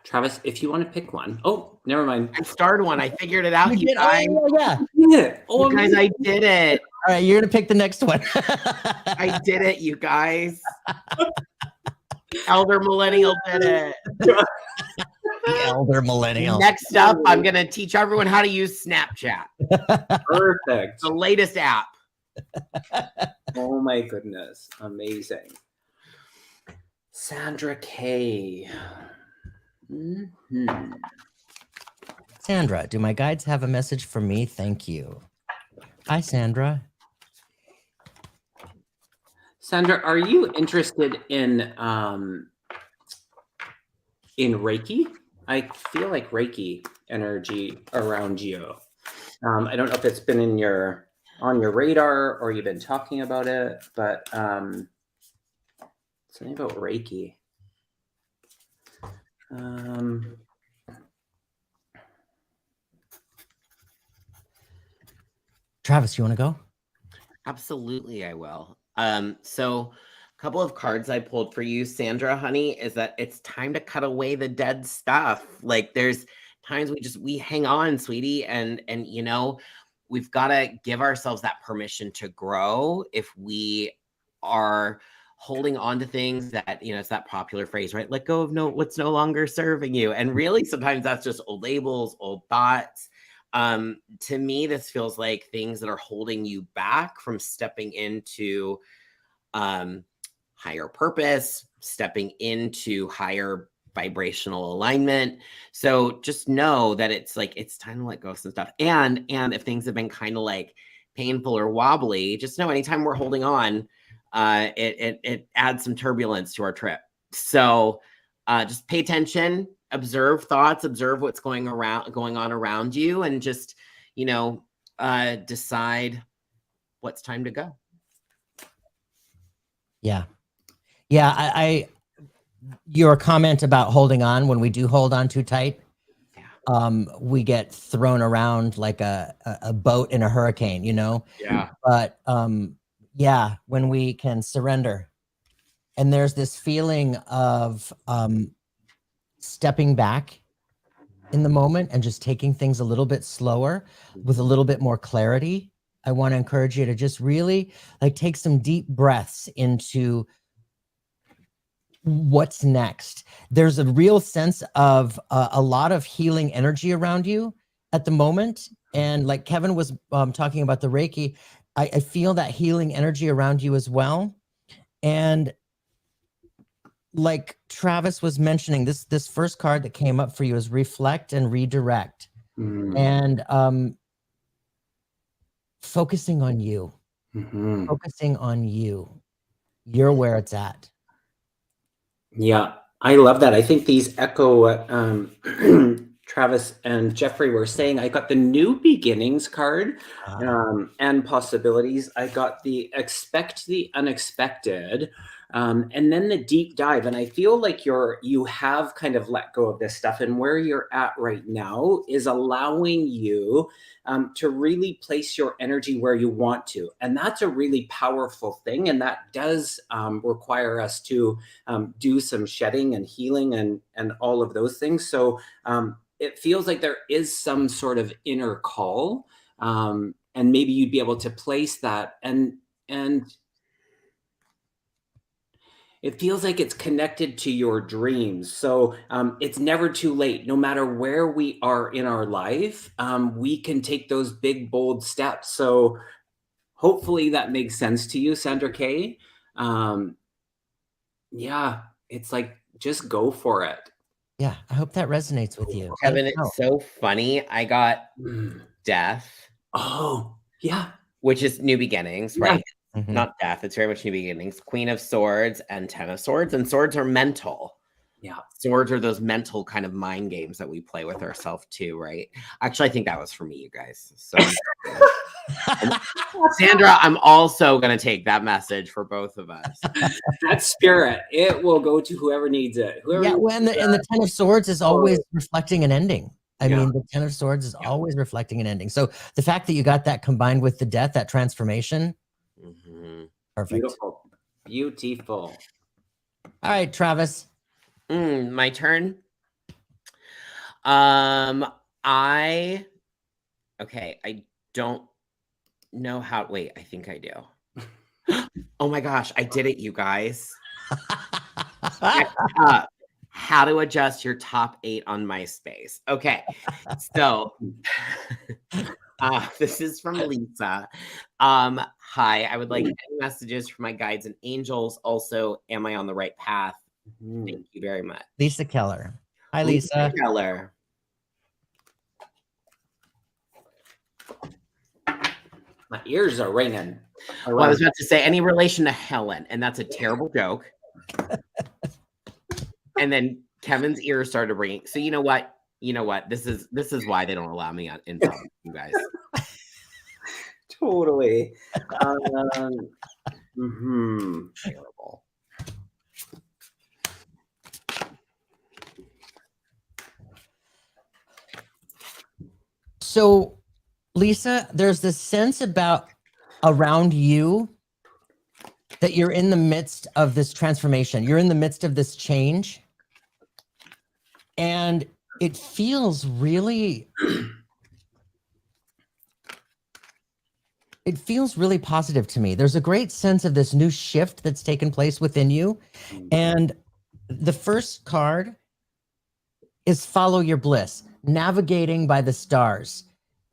Travis, if you want to pick one. Oh, never mind. I started one. I figured it out. You guys. Oh, you guys, I did it. All right, you're going to pick the next one. I did it, you guys. Elder Millennial did it. Elder Millennial. Next up, I'm going to teach everyone how to use Snapchat. Perfect. The latest app. Oh my goodness. Amazing. Sandra K. Sandra, do my guides have a message for me? Thank you. Hi, Sandra. Sandra, are you interested in Reiki? I feel like Reiki energy around you. I don't know if it's been on your radar or you've been talking about it, but something about Reiki. Travis, you want to go? Absolutely, I will. So a couple of cards I pulled for you, Sandra, honey, is that it's time to cut away the dead stuff. Like there's times we hang on, sweetie, and you know, we've got to give ourselves that permission to grow. If we are holding on to things that, you know, it's that popular phrase, right? Let go of what's no longer serving you. And really sometimes that's just old labels, old thoughts. To me, this feels like things that are holding you back from stepping into higher purpose, stepping into higher vibrational alignment. So just know that it's like, it's time to let go of some stuff. And if things have been kind of like painful or wobbly, just know anytime we're holding on, it adds some turbulence to our trip. So just pay attention, observe thoughts, observe what's going on around you, and just, you know, decide what's time to go. Yeah. I your comment about holding on, when we do hold on too tight, we get thrown around like a boat in a hurricane, you know? Yeah. But yeah, when we can surrender, and there's this feeling of stepping back in the moment and just taking things a little bit slower with a little bit more clarity. I want to encourage you to just really like take some deep breaths into what's next. There's a real sense of a lot of healing energy around you at the moment. And like Kevin was talking about the Reiki, I feel that healing energy around you as well. And like Travis was mentioning, this first card that came up for you is reflect and redirect. And focusing on you, focusing on you. You're where it's at. Yeah, I love that. I think these echo what Travis and Jeffrey were saying. I got the new beginnings card and possibilities. I got the expect the unexpected, and then the deep dive. And I feel like you have kind of let go of this stuff, and where you're at right now is allowing you to really place your energy where you want to. And that's a really powerful thing. And that does require us to do some shedding and healing and all of those things. So it feels like there is some sort of inner call, and maybe you'd be able to place that, and it feels like it's connected to your dreams. So it's never too late. No matter where we are in our life, we can take those big, bold steps. So hopefully that makes sense to you, Sandra K. Yeah, it's like, just go for it. Yeah, I hope that resonates with you. Kevin, it's so funny. I got death. Oh, yeah. Which is new beginnings, right? Yeah. Not death. It's very much new beginnings. Queen of Swords and Ten of Swords. And swords are mental. Yeah. Swords are those mental kind of mind games that we play with ourselves too, right? Actually, I think that was for me, you guys. So Sandra, I'm also going to take that message for both of us. That spirit, it will go to whoever needs it. And the Ten of Swords is always reflecting an ending. I mean, the Ten of Swords is always reflecting an ending. So the fact that you got that combined with the death, that transformation, perfect. Beautiful. Beautiful. All right, Travis. My turn. I don't know how. Wait, I think I do. Oh my gosh, I did it, you guys. How to adjust your top 8 on MySpace. Okay, so this is from Lisa. Hi, I would like any messages from my guides and angels. Also, am I on the right path? Thank you very much. Lisa Keller. Hi, Lisa. Keller. My ears are ringing. Well, I was about to say any relation to Helen, and that's a terrible joke. And then Kevin's ears started ringing. So you know what? You know what? This is why they don't allow me in public, you guys. Totally. Terrible. So, Lisa, there's this sense around you that you're in the midst of this transformation. You're in the midst of this change. And it feels really positive to me. There's a great sense of this new shift that's taken place within you. And the first card is Follow Your Bliss, navigating by the stars.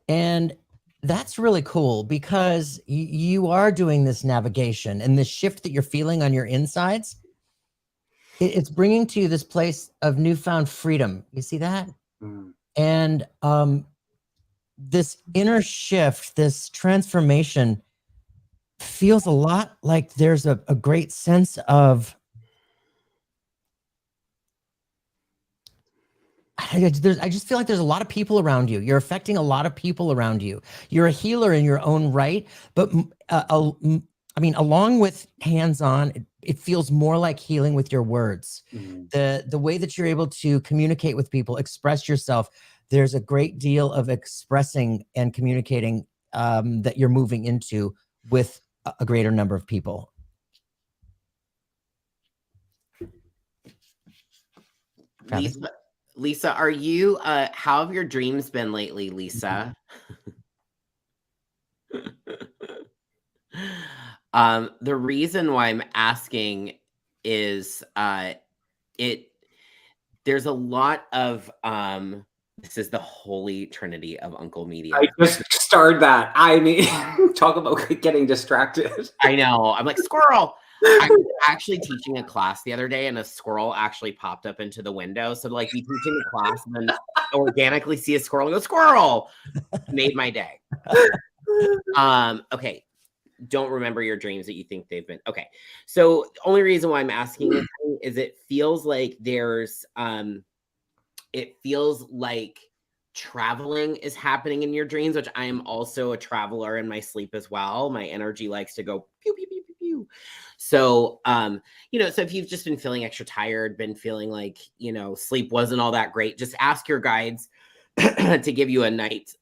And that's really cool because you are doing this navigation, and the shift that you're feeling on your insides, it's bringing to you this place of newfound freedom. You see that? And this inner shift, this transformation feels a lot like there's a great sense of I just feel like there's a lot of people around you. You're affecting a lot of people around you. You're a healer in your own right, but I mean, along with hands-on, it feels more like healing with your words. The way that you're able to communicate with people, express yourself, there's a great deal of expressing and communicating that you're moving into with a greater number of people. Lisa, are you, how have your dreams been lately, Lisa? The reason why I'm asking is, there's a lot of, this is the holy trinity of Uncle Medium. I just started that. I mean, talk about getting distracted. I know. I'm like, squirrel. I was actually teaching a class the other day, and a squirrel actually popped up into the window. So, like, be teaching a class and then organically see a squirrel and go, squirrel. Made my day. Okay. Don't remember your dreams that you think they've been. Okay. So, the only reason why I'm asking this is it feels like there's, it feels like traveling is happening in your dreams, which I am also a traveler in my sleep as well. My energy likes to go pew, pew, pew, pew, pew. So, you know, so if you've just been feeling extra tired, been feeling like, you know, sleep wasn't all that great, just ask your guides to give you a night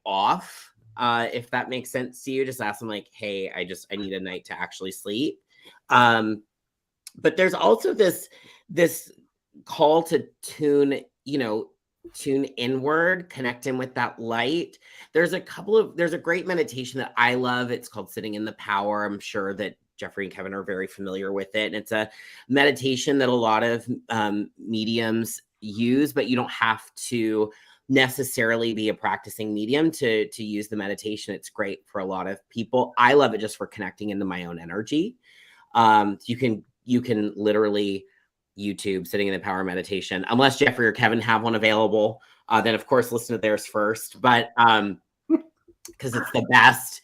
off. If that makes sense to you, just ask them like, hey, I need a night to actually sleep. But there's also this call to tune inward, connect in with that light. There's a great meditation that I love. It's called Sitting in the Power. I'm sure that Jeffrey and Kevin are very familiar with it. And it's a meditation that a lot of mediums use, but you don't have to necessarily be a practicing medium to use the meditation. It's great for a lot of people. I love it just for connecting into my own energy. You can literally YouTube Sitting in the Power meditation, unless Jeffrey or Kevin have one available, then of course listen to theirs first, but because it's the best.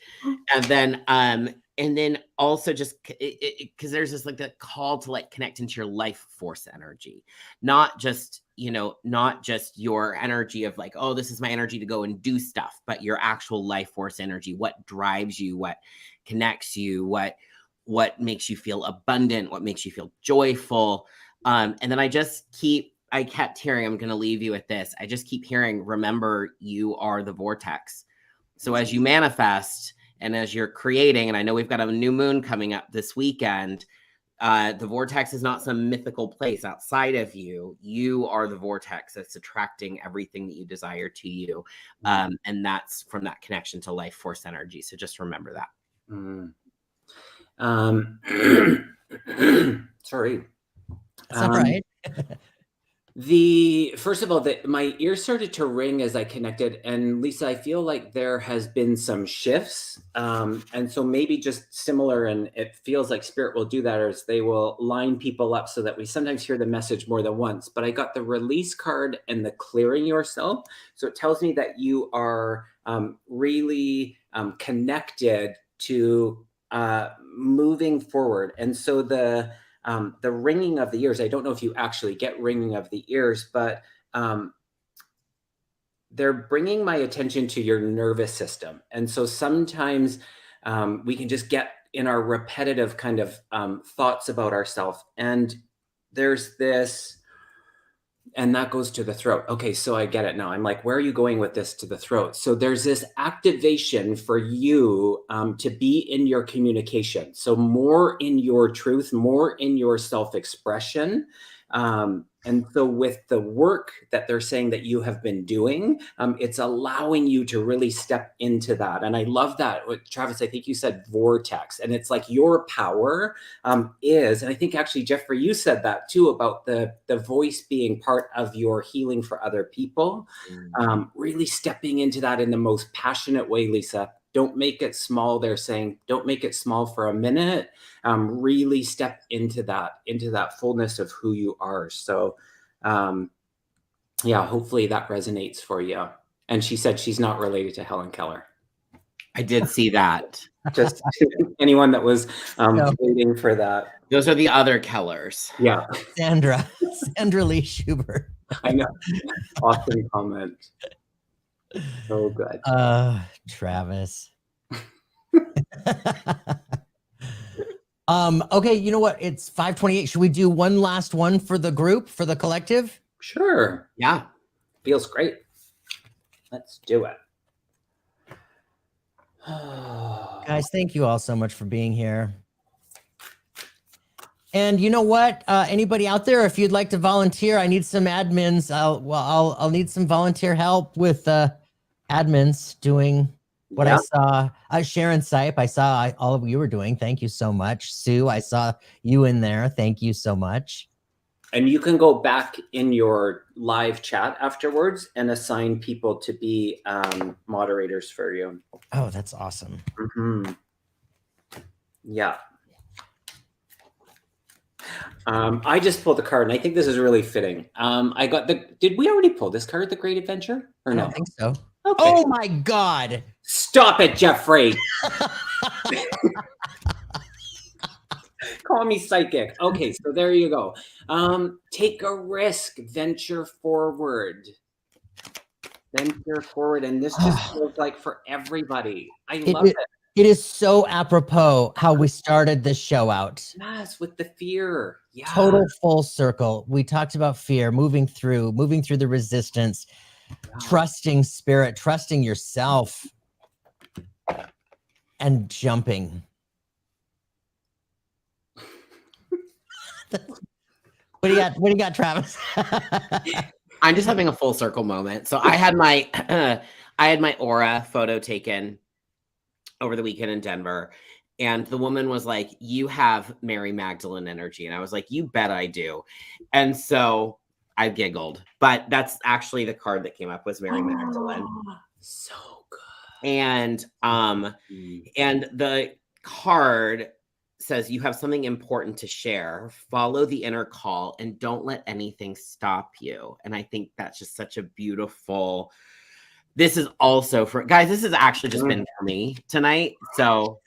And then also just because there's just like the call to like connect into your life force energy, not just your energy of like, oh, this is my energy to go and do stuff, but your actual life force energy, what drives you, what connects you, what makes you feel abundant, what makes you feel joyful. And then I kept hearing, I'm going to leave you with this. I just keep hearing, remember, you are the vortex. So as you manifest and as you're creating, and I know we've got a new moon coming up this weekend, the vortex is not some mythical place outside of you. You are the vortex that's attracting everything that you desire to you. And that's from that connection to life force energy. So just remember that. Sorry. That's all right. First of all, my ears started to ring as I connected, and Lisa, I feel like there has been some shifts, and so maybe just similar, and it feels like Spirit will do that, or they will line people up so that we sometimes hear the message more than once. But I got the release card and the clearing yourself, so it tells me that you are really connected to moving forward, and so the ringing of the ears, I don't know if you actually get ringing of the ears, but they're bringing my attention to your nervous system. And so sometimes we can just get in our repetitive kind of thoughts about ourselves. And there's this, and that goes to the throat. Okay, so I get it now. I'm like, where are you going with this to the throat? So there's this activation for you to be in your communication. So more in your truth, more in your self-expression. And so with the work that they're saying that you have been doing, it's allowing you to really step into that. And I love that. Travis, I think you said vortex. And it's like your power is, and I think actually, Jeffrey, you said that too, about the voice being part of your healing for other people. Really stepping into that in the most passionate way, Lisa. Don't make it small. They're saying, don't make it small for a minute. Really step into that fullness of who you are. So, yeah, hopefully that resonates for you. And she said she's not related to Helen Keller. I did see that. Just anyone that was waiting for that. Those are the other Kellers. Yeah. Sandra Lee Schubert. I know. Awesome comment. So good. Travis. Okay, you know what? It's 5:28. Should we do one last one for the group, for the collective? Sure. Yeah. Feels great. Let's do it. Guys, thank you all so much for being here. And you know what? Anybody out there, if you'd like to volunteer, I need some admins. I'll need some volunteer help with admins doing what I saw. Sharon Sipe, I saw all of you were doing. Thank you so much. Sue, I saw you in there. Thank you so much. And you can go back in your live chat afterwards and assign people to be moderators for you. Oh, that's awesome. Mm-hmm. Yeah. I just pulled the card, and I think this is really fitting. I got did we already pull this card, The Great Adventure? Or no? I don't think so. Okay. Oh my God. Stop it, Jeffrey. Call me psychic. Okay, so there you go. Take a risk, venture forward. Venture forward. And this just feels like for everybody. I love it. It is so apropos how we started this show out. Yes, with the fear. Yeah. Total full circle. We talked about fear, moving through the resistance, trusting spirit, trusting yourself, and jumping. What do you got, Travis? I'm just having a full circle moment. So I had my aura photo taken over the weekend in Denver, and the woman was like, "You have Mary Magdalene energy," and I was like, "You bet I do." And so I giggled, but that's actually the card that came up was Mary Magdalene. So good. And the card says, "You have something important to share. Follow the inner call and don't let anything stop you." And I think that's just such a beautiful. This is also for guys. This has actually just been for me tonight. So,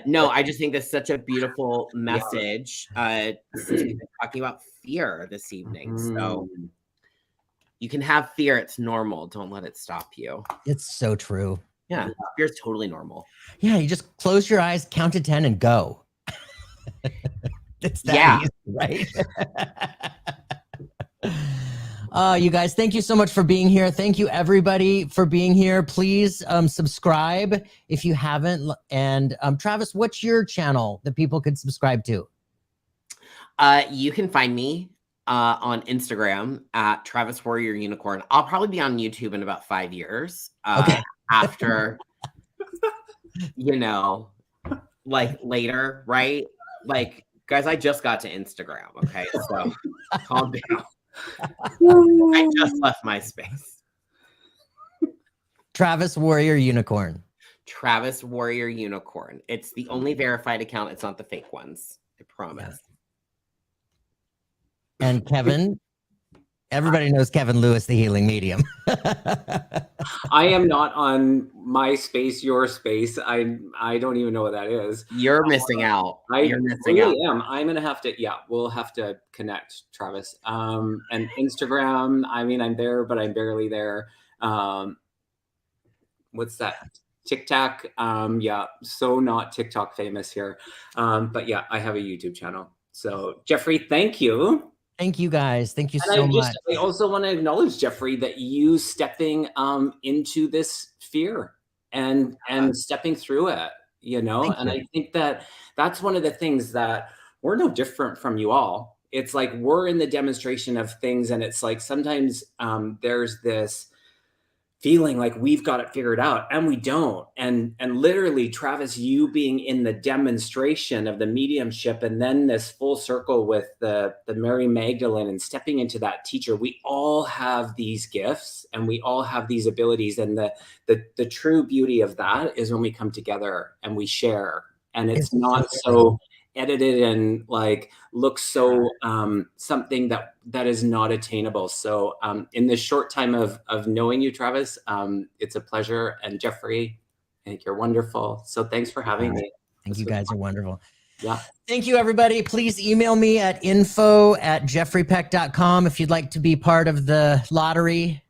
no, I just think that's such a beautiful message. Since we've been talking about fear this evening, so you can have fear. It's normal. Don't let it stop you. It's so true. Yeah, fear is totally normal. Yeah, you just close your eyes, count to 10, and go. It's that easy, right? You guys, thank you so much for being here. Thank you, everybody, for being here. Please subscribe if you haven't. And Travis, what's your channel that people could subscribe to? You can find me on Instagram at Travis Warrior Unicorn. I'll probably be on YouTube in about 5 years. Okay. After, like later, right? Like, guys, I just got to Instagram. Okay, so calm down. I just left MySpace. Travis Warrior Unicorn. Travis Warrior Unicorn. It's the only verified account. It's not the fake ones. I promise. And Kevin? Everybody knows Kevin Lewis, the healing medium. I am not on MySpace, your space. I don't even know what that is. You're missing out. You're missing out. Really am. I'm gonna have to. Yeah, we'll have to connect, Travis. And Instagram. I mean, I'm there, but I'm barely there. What's that? TikTok. Yeah, so not TikTok famous here. But yeah, I have a YouTube channel. So Jeffrey, thank you. Thank you guys. Thank you And so much. I also want to acknowledge, Jeffrey, that you stepping into this fear and stepping through it, you know. And I think that that's one of the things that we're no different from you all. It's like we're in the demonstration of things, and it's like sometimes there's this feeling like we've got it figured out, and we don't. And literally, Travis, you being in the demonstration of the mediumship, and then this full circle with the Mary Magdalene and stepping into that teacher, we all have these gifts and we all have these abilities. And the true beauty of that is when we come together and we share, and it's not so edited and like looks so something that is not attainable. So in this short time of knowing you, Travis, it's a pleasure. And Jeffrey, I think you're wonderful. So thanks for having me. I think you guys are wonderful. Yeah. Thank you, everybody. Please email me at info@jeffreypeck.com if you'd like to be part of the lottery.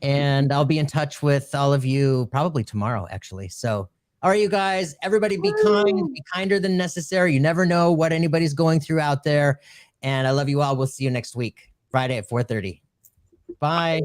And I'll be in touch with all of you probably tomorrow, actually. So all right, you guys, everybody be kind, be kinder than necessary. You never know what anybody's going through out there. And I love you all. We'll see you next week, Friday at 4:30. Bye.